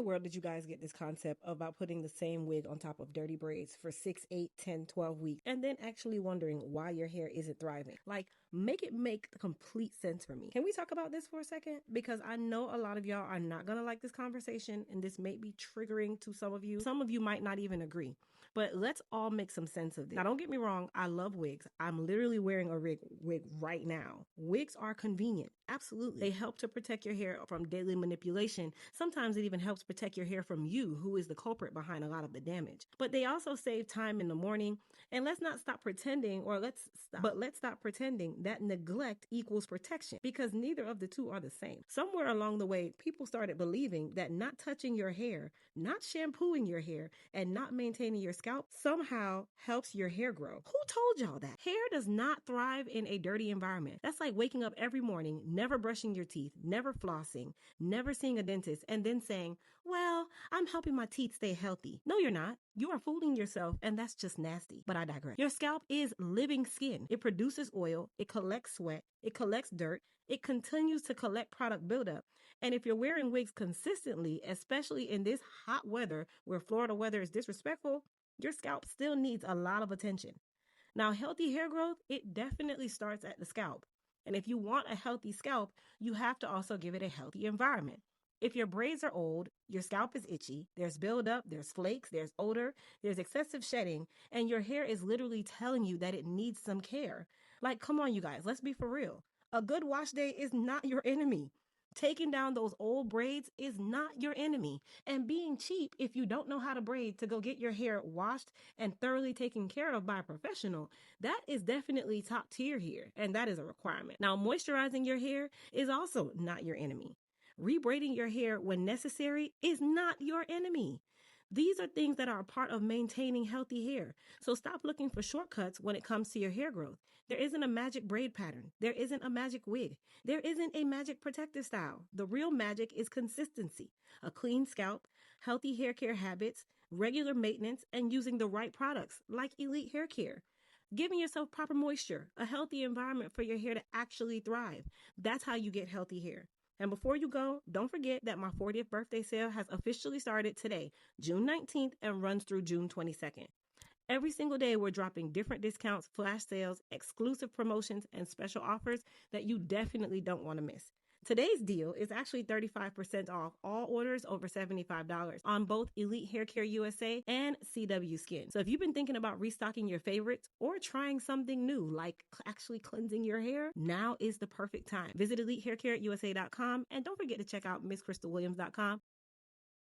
world did you guys get this concept about putting the same wig on top of dirty braids for 6, 8, 10, 12 weeks and then actually wondering why your hair isn't thriving? Like, make it make complete sense for me. Can we talk about this for a second? Because I know a lot of y'all are not going to like this conversation and this may be triggering to some of you. Some of you might not even agree. But let's all make some sense of this. Now, don't get me wrong. I love wigs. I'm literally wearing a wig right now. Wigs are convenient. Absolutely. They help to protect your hair from daily manipulation. Sometimes it even helps protect your hair from you, who is the culprit behind a lot of the damage. But they also save time in the morning. And let's stop pretending that neglect equals protection, because neither of the two are the same. Somewhere along the way, people started believing that not touching your hair, not shampooing your hair, and not maintaining your scalp somehow helps your hair grow. Who told y'all that? Hair does not thrive in a dirty environment. That's like waking up every morning, never brushing your teeth, never flossing, never seeing a dentist, and then saying, well, I'm helping my teeth stay healthy. No, you're not. You are fooling yourself, and that's just nasty. But I digress. Your scalp is living skin. It produces oil, it collects sweat, it collects dirt, it continues to collect product buildup. And if you're wearing wigs consistently, especially in this hot weather where Florida weather is disrespectful, your scalp still needs a lot of attention. Now, healthy hair growth, it definitely starts at the scalp. And if you want a healthy scalp, you have to also give it a healthy environment. If your braids are old, your scalp is itchy, there's buildup, there's flakes, there's odor, there's excessive shedding, and your hair is literally telling you that it needs some care. Like, come on, you guys, let's be for real. A good wash day is not your enemy. Taking down those old braids is not your enemy. And being cheap, if you don't know how to braid, to go get your hair washed and thoroughly taken care of by a professional, that is definitely top tier here. And that is a requirement. Now, moisturizing your hair is also not your enemy. Rebraiding your hair when necessary is not your enemy. These are things that are a part of maintaining healthy hair. So stop looking for shortcuts when it comes to your hair growth. There isn't a magic braid pattern. There isn't a magic wig. There isn't a magic protective style. The real magic is consistency, a clean scalp, healthy hair care habits, regular maintenance, and using the right products like Elite Hair Care. Giving yourself proper moisture, a healthy environment for your hair to actually thrive. That's how you get healthy hair. And before you go, don't forget that my 40th birthday sale has officially started today, June 19th, and runs through June 22nd. Every single day, we're dropping different discounts, flash sales, exclusive promotions, and special offers that you definitely don't want to miss. Today's deal is actually 35% off all orders over $75 on both Elite Hair Care USA and CW Skin. So if you've been thinking about restocking your favorites or trying something new, like actually cleansing your hair, now is the perfect time. Visit EliteHairCareUSA.com and don't forget to check out MissCrystalWilliams.com